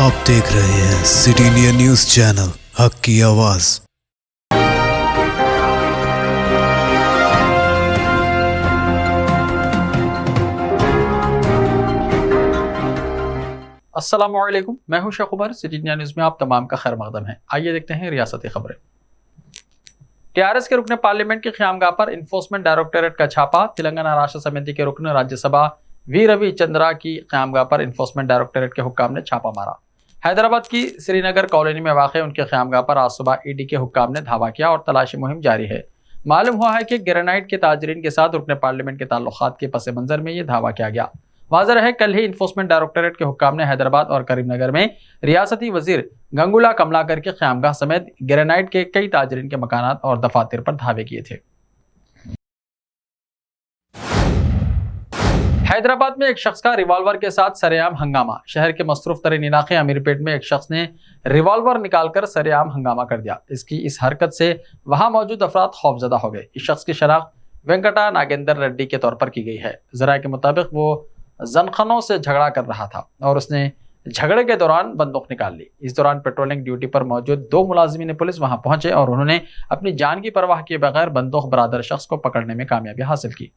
आप देख रहे हैं सिटी इंडिया न्यूज चैनल, हक की आवाज। अस्सलामुअलैकुम, मैं हूं Sheikh Umar. City India News में आप तमाम का खैर मकदम है। आइए देखते हैं रियासती खबरें। टीआरएस के रुकने पार्लियामेंट की क़यामगाह पर इन्फोर्समेंट डायरेक्टोरेट का छापा। तेलंगाना राष्ट्र समिति के रुकन राज्यसभा वी रवि चंद्रा की क़यामगाह पर इन्फोर्समेंट डायरेक्टोरेट के हुक्काम ने छापा मारा। हैदराबाद की श्रीनगर कॉलोनी में वाक़ उनके क़यामगाह पर आज सुबह ईडी के हुक्काम ने धावा किया और तलाशी मुहिम जारी है। मालूम हुआ है कि ग्रेनाइट के ताजरीन के साथ रुकने पार्लियामेंट के ताल्लुकात के पस मंजर में ये धावा किया गया। वाज़ेह है, कल ही इन्फोर्समेंट डायरेक्टोरेट के हुक्काम ने हैदराबाद और करीमनगर में रियासती वजीर गंगुला कमलाकर के क़यामगाह समेत ग्रेनाइट के कई ताजरीन के मकानात और दफातर पर धावे किए थे। हैदराबाद में एक शख्स का रिवॉल्वर के साथ सरेआम हंगामा। शहर के मसरूफ तरीन इलाके अमीरपेट में एक शख्स ने रिवॉल्वर निकालकर सरेआम हंगामा कर दिया। इसकी इस हरकत से वहां मौजूद अफराद खौफजदा हो गए। इस शख्स की शनाख्त वेंकटा नागेंद्र रेड्डी के तौर पर की गई है। जराये के मुताबिक वो जनखनों से झगड़ा कर रहा था और उसने झगड़े के दौरान बंदूक निकाल ली। इस दौरान पेट्रोलिंग ड्यूटी पर मौजूद 2 मुलाजिमीन पुलिस वहां पहुंचे और उन्होंने अपनी जान की परवाह किए बगैर बंदूक बरादर शख्स को पकड़ने में कामयाबी हासिल की।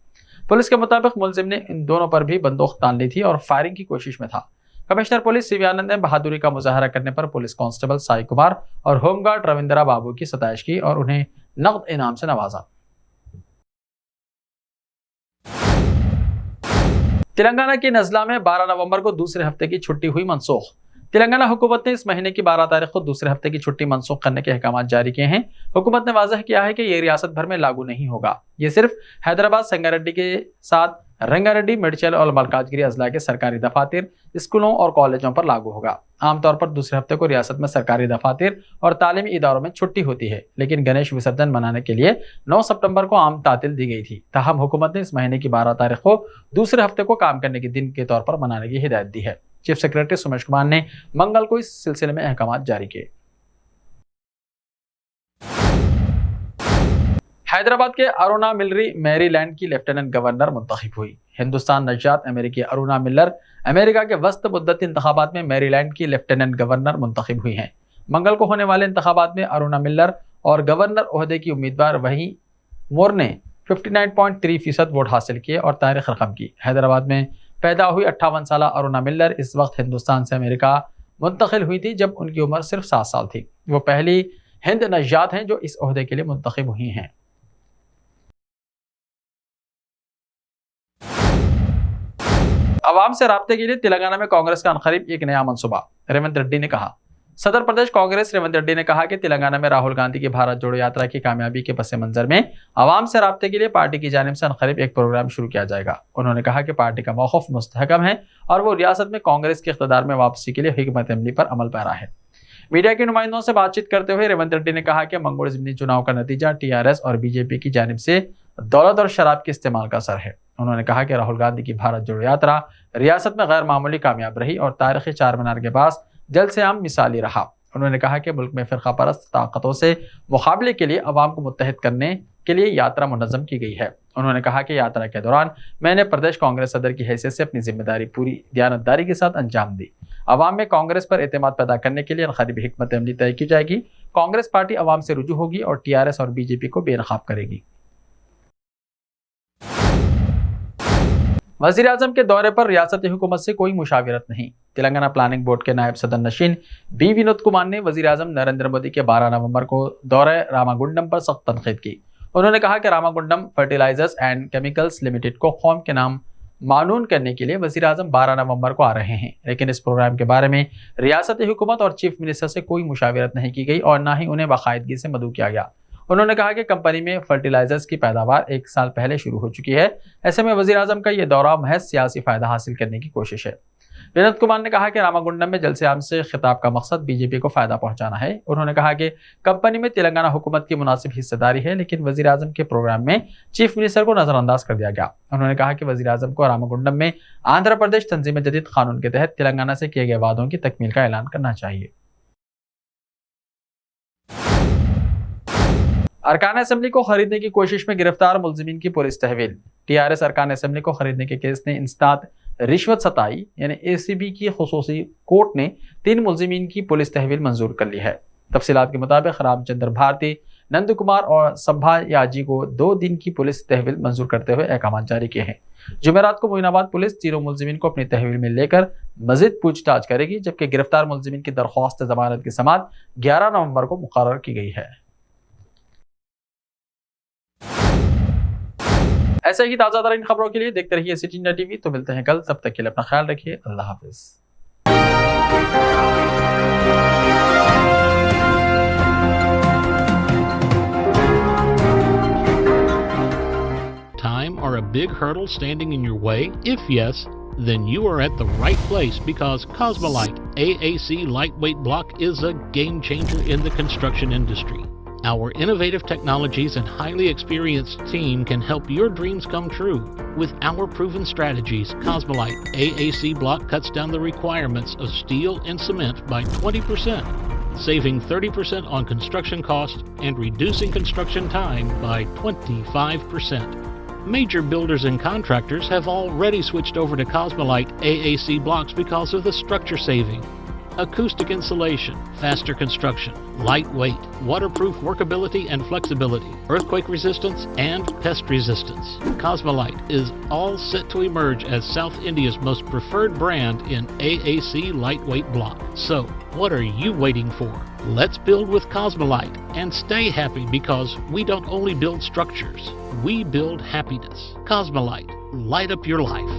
पुलिस के मुताबिक मुलजिम ने इन दोनों पर भी बंदूक तान ली थी और फायरिंग की कोशिश में था। कमिश्नर पुलिस सीवी आनंद ने बहादुरी का मुजाहरा करने पर पुलिस कांस्टेबल साई कुमार और होमगार्ड रविंद्रा बाबू की सताइश की और उन्हें नकद इनाम से नवाजा। तेलंगाना की नजला में 12 नवंबर को दूसरे हफ्ते की छुट्टी हुई मनसूख। तेलंगाना हुकूमत ने इस महीने की 12 तारीख को दूसरे हफ्ते की छुट्टी मनसूख करने के अहकाम जारी किए हैं। हुकूमत ने वाज़ेह किया है कि यह रियासत भर में लागू नहीं होगा। ये सिर्फ हैदराबाद, संगारेड्डी के साथ रंगारेड्डी, मेडचल और मलकाजगिरी अजला के सरकारी दफातर, स्कूलों और कॉलेजों पर लागू होगा। आमतौर पर दूसरे हफ्ते को रियासत में सरकारी दफातर और तालीमी इदारों में छुट्टी होती है, लेकिन गणेश विसर्जन मनाने के लिए 9 सितंबर को आम तातील दी गई थी। ताहम हुकूमत ने इस महीने की 12 तारीख को दूसरे हफ्ते को काम करने के दिन के तौर पर मनाने की हिदायत दी है। चीफ सेक्रेटरी सुमेश कुमार ने मंगल को इस सिलसिले में अहकाम जारी किए। हैदराबाद के अरुणा मिलरी मैरीलैंड की लेफ्टिनेंट गवर्नर मुंतखब हुई। हिंदुस्तान नजात अमेरिकी अरुणा मिलर अमेरिका के वस्त मुद्दत इंतखाबात में मैरीलैंड की लेफ्टिनेंट गवर्नर मुंतखब हुई हैं। मंगल को होने वाले इंतखाबात में अरुणा मिलर और गवर्नर ओहदे की उम्मीदवार वही मोर ने 59.3% वोट हासिल किए और तारीख रकम की। हैदराबाद में पैदा हुई 58 साल अरुणा मिलर इस वक्त हिंदुस्तान से अमेरिका मुंतकिल हुई थी जब उनकी उम्र सिर्फ 7 साल थी। वो पहली हिंद नजात हैं जो इस ओहदे के लिए मुंतखब हुई हैं। अवाम से राब्ते के लिए तेलंगाना में कांग्रेस का अनकरीब एक नया मनसूबा। रेवंत रेड्डी ने कहा। सदर प्रदेश कांग्रेस रेवंत रेड्डी ने कहा कि तेलंगाना में राहुल गांधी की भारत जोड़ो यात्रा की कामयाबी के पस मंजर में अवाम से राब्ते के लिए पार्टी की जानिब से अनकरीब एक प्रोग्राम शुरू किया जाएगा। उन्होंने कहा कि पार्टी का मौक़िफ़ मुस्तहकम है और वो रियासत में कांग्रेस के इक़्तिदार में वापसी के लिए हिकमत अमली पर अमल पैरा है। मीडिया के नुमाइंदों से बातचीत करते हुए रेवंत रेड्डी ने कहा कि मंगोल ज़िमनी चुनाव का नतीजा टीआरएस और बीजेपी की जानिब से दौलत और शराब के इस्तेमाल का असर है। उन्होंने कहा कि राहुल गांधी की भारत जोड़ो यात्रा रियासत में गैर मामूली कामयाब रही और तारीख़ी चार मीनार के पास जल्द से आम मिसाली रहा। उन्होंने कहा कि मुल्क में फ़िरका परस्त ताकतों से मुकाबले के लिए अवाम को मुत्तहिद करने के लिए यात्रा मुनज़्ज़म की गई है। उन्होंने कहा कि यात्रा के दौरान मैंने प्रदेश कांग्रेस सदर की हैसियत से अपनी जिम्मेदारी पूरी दयानतदारी के साथ अंजाम दी। अवाम में कांग्रेस पर एतमाद पैदा करने के लिए अनकरीब हिकमत अमली तय की जाएगी। कांग्रेस पार्टी अवाम से रुजू होगी और टीआरएस और बीजेपी को बेनकाब करेगी। वज़ीर आज़म के दौरे पर रियासती हुकूमत से कोई मुशावरत नहीं। तेलंगाना प्लानिंग बोर्ड के नायब सदर नशीन बी विनोद कुमार ने वज़ीर आज़म नरेंद्र मोदी के 12 नवंबर को दौरे रामागुंडम पर सख्त तनकीद की। उन्होंने कहा कि Ramagundam Fertilizers and Chemicals Limited को कौम के नाम मानून करने के लिए वज़ीर आज़म 12 नवंबर को आ रहे हैं, लेकिन इस प्रोग्राम के बारे में रियासती हुकूमत और चीफ मिनिस्टर से कोई मुशावरत नहीं की गई और न ही उन्हें बाकायदगी से मदऊ किया गया। उन्होंने कहा कि कंपनी में फर्टिलाइजर्स की पैदावार 1 साल पहले शुरू हो चुकी है। ऐसे में वज़ीर आज़म का यह दौरा महज सियासी फ़ायदा हासिल करने की कोशिश है। विनोद कुमार ने कहा कि रामागुंडम में जलसे आम से खिताब का मकसद बीजेपी को फ़ायदा पहुंचाना है। उन्होंने कहा कि कंपनी में तेलंगाना हुकूमत की मुनासिब हिस्सेदारी है, लेकिन वज़ीर आज़म के प्रोग्राम में चीफ मिनिस्टर को नज़रअंदाज कर दिया गया। उन्होंने कहा कि वज़ीर आज़म को रामागुंडम में आंध्र प्रदेश तंजीम जदीद कानून के तहत तेलंगाना से किए गए वादों की तकमील का ऐलान करना चाहिए। अरकान असेंबली को खरीदने की कोशिश में गिरफ्तार मुलजिमीन की पुलिस तहवील। टीआरएस अरकान असेंबली को खरीदने के केस ने इंसदाद रिश्वत सताई यानी एसीबी की खुसूसी कोर्ट ने 3 मुलजिमीन की पुलिस तहवील मंजूर कर ली है। तफसीलात के मुताबिक रामचंद्र भारती, नंद कुमार और सभा याजी को 2 दिन की पुलिस तहवील मंजूर करते हुए अहकाम जारी किए हैं। जुमेरात को मोइनाबाद पुलिस तीनों मुलजिमीन को अपनी तहवील में लेकर मजीद पूछताछ करेगी, जबकि गिरफ्तार मुलजिमीन की दरख्वास्त जमानत की समाअत 11 नवंबर को मुकर्रर की गई है। ऐसे ही ताज़ा तरीन खबरों के लिए देखते रहिए सिटी इंडिया टीवी। तो मिलते हैं कल, तब तक के लिए अपना ख्याल रखिए। अल्लाह हाफिज। Time or a big hurdle standing in your way? If yes, then you are at the right place, because Cosmolite AAC lightweight block is a game changer in the construction industry. Our innovative technologies and highly experienced team can help your dreams come true. With our proven strategies, Cosmolite AAC block cuts down the requirements of steel and cement by 20%, saving 30% on construction costs and reducing construction time by 25%. Major builders and contractors have already switched over to Cosmolite AAC blocks because of the structure saving, acoustic insulation, faster construction, lightweight, waterproof workability and flexibility, earthquake resistance, and pest resistance. Cosmolite is all set to emerge as South India's most preferred brand in AAC lightweight block. So, what are you waiting for? Let's build with Cosmolite and stay happy, because we don't only build structures, we build happiness. Cosmolite, light up your life.